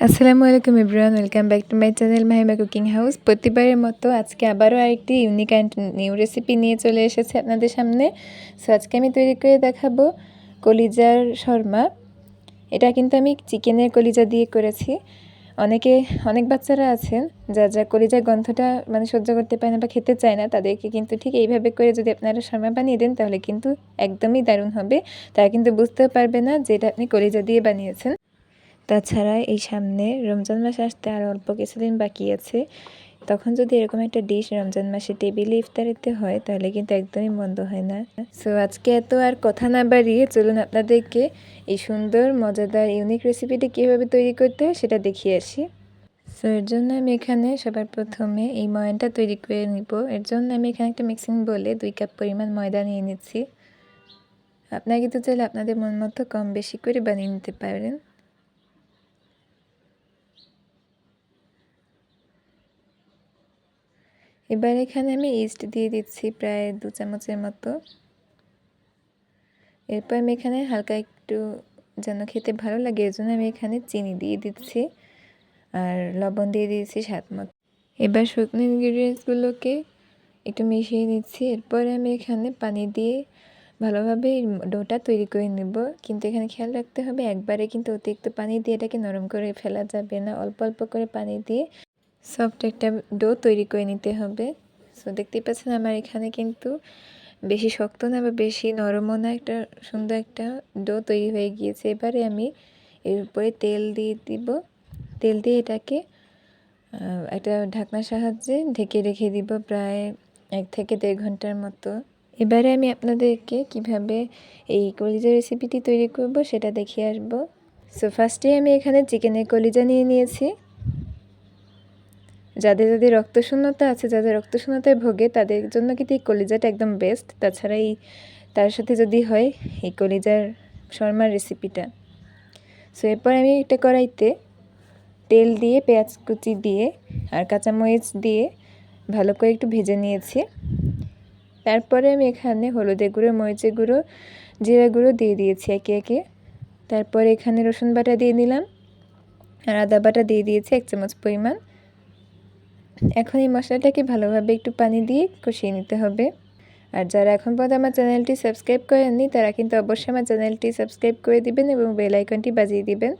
আসসালামু আলাইকুম everyone, welcome back to my channel Mahima cooking house. প্রতিবারের মতো আজকে আবারও আরেকটি ইউনিক অ্যান্ড নিউ রেসিপি নিয়ে চলে এসেছে আপনাদের সামনে। সো আজকে আমি তৈরি করে দেখাবো কলিজার শর্মা। এটা কিন্তু আমি চিকেনের কলিজা দিয়ে করেছি। অনেক বাচ্চারা আছেন যা কলিজার গন্ধটা সহ্য করতে পারে না বা খেতে চায় না, তাদেরকে কিন্তু ঠিক এইভাবে করে যদি আপনারা শর্মা বানিয়ে দেন তাহলে কিন্তু একদমই দারুণ হবে। তারা কিন্তু বুঝতেও পারবে না যে এটা আপনি কলিজা দিয়ে বানিয়েছেন। তাছাড়া এই সামনে রমজান মাস আসতে আর অল্প কিছুদিন বাকি আছে, তখন যদি এরকম একটা ডিশ রমজান মাসে টেবিলে ইফতারিতে হয় তাহলে কিন্তু একদমই মন্দ হয় না। সো আজকে এত আর কথা না বাড়িয়ে চলুন আপনাদেরকে এই সুন্দর মজাদার ইউনিক রেসিপিটি কীভাবে তৈরি করতে হয় সেটা দেখিয়ে আসি। সো এর জন্য আমি এখানে সবার প্রথমে এই ময়দাটা তৈরি করে নিব। এর জন্য আমি এখানে একটা মিক্সিং বলে 2 কাপ পরিমাণ ময়দা নিয়ে নিচ্ছি। আপনারা কিন্তু চাইলে আপনাদের মন মতো কম বেশি করে বানিয়ে নিতে পারেন। এবার এখানে আমি ইস্ট দিয়ে দিচ্ছি প্রায় 2 চামচের মতো। এরপর আমি এখানে হালকা একটু যেন খেতে ভালো লাগে এর জন্য আমি এখানে চিনি দিয়ে দিচ্ছি আর লবণ দিয়ে দিয়েছি স্বাদ মতো। এবার শুকনো ইনগ্রিডিয়েন্টসগুলোকে একটু মিশিয়ে নিচ্ছি। এরপরে আমি এখানে পানি দিয়ে ভালোভাবে ডোটা তৈরি করে নেব। কিন্তু এখানে খেয়াল রাখতে হবে একবারে কিন্তু অতিরিক্ত পানি দিয়ে এটাকে নরম করে ফেলা যাবে না। অল্প অল্প করে পানি দিয়ে সফট একটা ডো তৈরি করে নিতে হবে। সো দেখতেই পাচ্ছেন আমার এখানে কিন্তু বেশি শক্ত না বা বেশি নরমও না, একটা সুন্দর একটা ডো তৈরি হয়ে গিয়েছে। এবারে আমি এর উপরে তেল দিয়ে দিব। তেল দিয়ে এটাকে একটা ঢাকনার সাহায্যে ঢেকে রেখে দিব প্রায় 1 থেকে 1.5 ঘন্টার মতো। এবারে আমি আপনাদেরকে কিভাবে এই কলিজা রেসিপিটি তৈরি করব সেটা দেখিয়ে আসব। সো ফার্স্টে আমি এখানে চিকেনের কলিজা নিয়ে নিয়েছি। যাদের রক্তশূন্যতা আছে, যাদের রক্তশূন্যতায় ভোগে তাদের জন্য কিন্তু এই কলিজাটা একদম বেস্ট। তাছাড়া তার সাথে যদি হয় এই কলিজার শর্মার রেসিপিটা। সো এরপর আমি একটা কড়াইতে তেল দিয়ে পেঁয়াজ কুচি দিয়ে আর কাঁচামরিচ দিয়ে ভালো করে একটু ভেজে নিয়েছি। তারপরে আমি এখানে হলুদের গুঁড়ো, মরিচের গুঁড়ো, জিরা গুঁড়ো দিয়ে দিয়েছি একে একে। তারপরে এখানে রসুন বাটা দিয়ে দিলাম আর আদা বাটা দিয়ে দিয়েছি 1 চামচ পরিমাণ। এখন এই মশলাটাকে ভালোভাবে একটু পানি দিয়ে কষিয়ে নিতে হবে। আর যারা এখন পর্যন্ত আমার চ্যানেলটি সাবস্ক্রাইব করেননি তারা কিন্তু অবশ্যই আমার চ্যানেলটি সাবস্ক্রাইব করে দিবেন এবং বেল আইকনটি বাজিয়ে দিবেন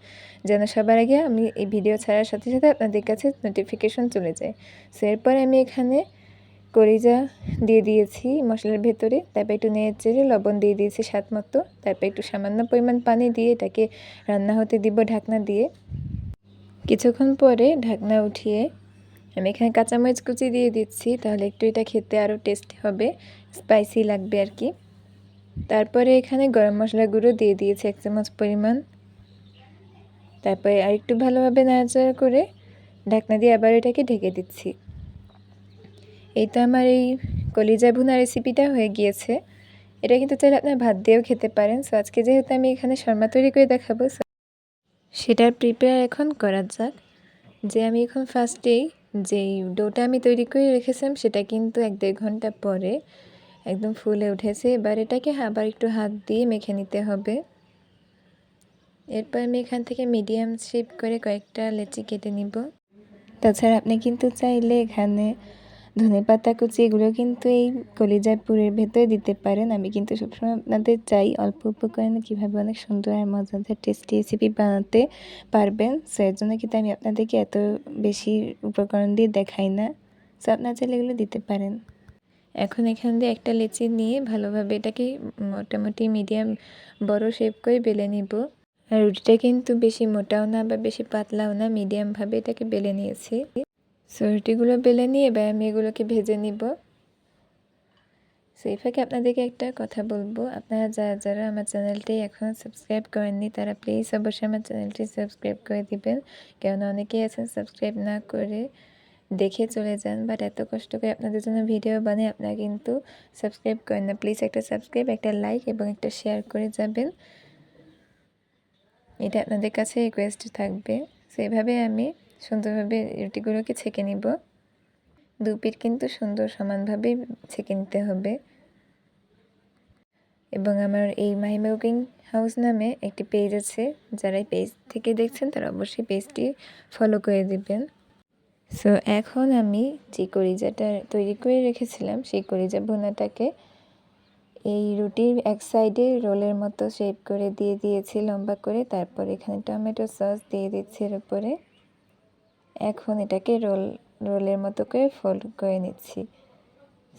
যেন সবার আগে আমি এই ভিডিও ছাড়ার সাথে সাথে আপনাদের কাছে নোটিফিকেশন চলে যায়। সো এরপরে আমি এখানে কলিজা দিয়ে দিয়েছি মশলার ভেতরে। তারপর একটু নেড়ে লবণ দিয়ে দিয়েছি স্বাদ মতো। তারপর একটু সামান্য পরিমাণ পানি দিয়ে এটাকে রান্না হতে দিব ঢাকনা দিয়ে। কিছুক্ষণ পরে ঢাকনা উঠিয়ে আমি এখানে কাঁচামরিচ কুচি দিয়ে দিচ্ছি, তাহলে একটু এটা খেতে আরও টেস্টি হবে, স্পাইসি লাগবে আর কি। তারপরে এখানে গরম মশলা গুঁড়ো দিয়ে দিয়েছি 1 চামচ পরিমাণ। তারপরে আর একটু ভালোভাবে নাড়াচাড়া করে ঢাকনা দিয়ে আবার এটাকে ঢেকে দিচ্ছি। এই তো আমার এই কলিজা ভুনা রেসিপিটা হয়ে গিয়েছে। এটা কিন্তু চাইলে আপনারা ভাত দিয়েও খেতে পারেন। সো আজকে যেহেতু আমি এখানে শর্মা তৈরি করে দেখাবো সেটার প্রিপেয়ার এখন করা যাক। যে আমি এখন ফার্স্টেই যেই ডোটা আমি তৈরি করে রেখেছিলাম সেটা কিন্তু 1-1.5 ঘন্টা পরে একদম ফুলে উঠেছে। এবার এটাকে আবার একটু হাত দিয়ে মেখে নিতে হবে। এরপর আমি এখান থেকে মিডিয়াম শেপ করে কয়েকটা লেচি কেটে নিব। তাছাড়া আপনি কিন্তু চাইলে এখানে ধনেপাতা কুচি এগুলো কিন্তু এই কলিজার পুরের ভেতরে দিতে পারেন। আমি কিন্তু সবসময় আপনাদের চাই অল্প উপকরণে কীভাবে অনেক সুন্দর আর মজাদার টেস্টি রেসিপি বানাতে পারবেন। সো এর জন্য কিন্তু আমি আপনাদেরকে এত বেশি উপকরণ দিয়ে দেখাই না। সো আপনারা চাইলে এগুলো দিতে পারেন। এখন এখান দিয়ে একটা লেচি নিয়ে ভালোভাবে এটাকে মোটামুটি মিডিয়াম বড় শেপ করে বেলে নিব। আর রুটিটা কিন্তু বেশি মোটাও না বা বেশি পাতলাও না, মিডিয়ামভাবে এটাকে বেলে নিয়েছি। সো রুটিগুলো বেলে নিয়ে এবার আমি এগুলোকে ভেজে নিব। সো এই ফাঁকে আপনাদেরকে একটা কথা বলবো, আপনারা যারা আমার চ্যানেলটি এখনও সাবস্ক্রাইব করেননি তারা প্লিজ অবশ্যই আমার চ্যানেলটি সাবস্ক্রাইব করে দিবেন। কেননা অনেকেই আছেন সাবস্ক্রাইব না করে দেখে চলে যান, বাট এত কষ্ট করে আপনাদের জন্য ভিডিও বানিয়ে আপনারা কিন্তু সাবস্ক্রাইব করেন না। প্লিজ একটা সাবস্ক্রাইব, একটা লাইক এবং একটা শেয়ার করে যাবেন, এটা আপনাদের কাছে রিকোয়েস্ট থাকবে। সো এভাবে আমি সুন্দরভাবে রুটিগুলোকে ছেঁকে নিব। 2 পিঠ কিন্তু সুন্দর সমানভাবেই ছেঁকে নিতে হবে। এবং আমার এই মাহিমা কুকিং হাউস নামে একটি পেজ আছে, যারা এই পেজ থেকে দেখছেন তারা অবশ্যই পেজটি ফলো করে দিবেন। সো এখন আমি যে কলিজাটা তৈরি করে রেখেছিলাম সেই কলিজা ভুনাটাকে এই রুটির এক সাইডে রোলের মতো শেপ করে দিয়ে দিয়েছি লম্বা করে। তারপর এখানে টমেটো সস দিয়ে দিচ্ছি এর উপরে। এখন এটাকে রোলের মতো করে ফোল্ড করে নিচ্ছি।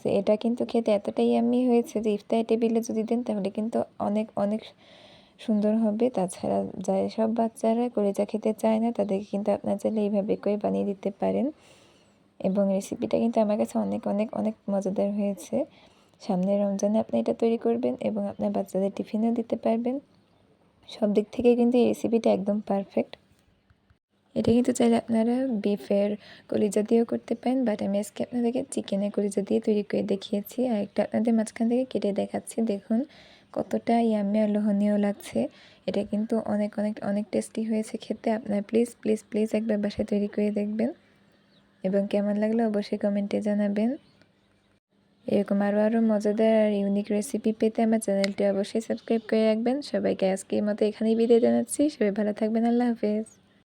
সো এটা কিন্তু খেতে এতটাই ইয়াম্মি হয়েছে যে ইফতার টেবিলে যদি দেন তাহলে কিন্তু অনেক অনেক সুন্দর হবে। তাছাড়া সব বাচ্চারা কলিজা খেতে চায় না, তাদেরকে কিন্তু আপনার চাইলে এইভাবে করে বানিয়ে দিতে পারেন। এবং রেসিপিটা কিন্তু আমার কাছে অনেক অনেক অনেক মজাদার হয়েছে। সামনের রমজানে আপনি এটা তৈরি করবেন এবং আপনার বাচ্চাদের টিফিনেও দিতে পারবেন। সব দিক থেকে কিন্তু এই রেসিপিটা একদম পারফেক্ট। এটা কিন্তু চাইলে আপনারা বিফের কলিজা দিয়েও করতে পারেন, বাট আমি আজকে আপনাদেরকে চিকেনের কলিজা দিয়ে তৈরি করে দেখিয়েছি। আর একটা আপনাদের মাঝখান থেকে কেটে দেখাচ্ছি, দেখুন কতটা ইয়াম্মি আর লোভনীয় লাগছে। এটা কিন্তু অনেক অনেক অনেক টেস্টি হয়েছে খেতে। আপনারা প্লিজ প্লিজ প্লিজ একবার বাসায় তৈরি করে দেখবেন এবং কেমন লাগলো অবশ্যই কমেন্টে জানাবেন। এরকম আরও মজাদার আর ইউনিক রেসিপি পেতে আমার চ্যানেলটি অবশ্যই সাবস্ক্রাইব করে রাখবেন। সবাইকে আজকের মতো এখানেই বিদায় জানাচ্ছি। সবাই ভালো থাকবেন। আল্লাহ হাফেজ।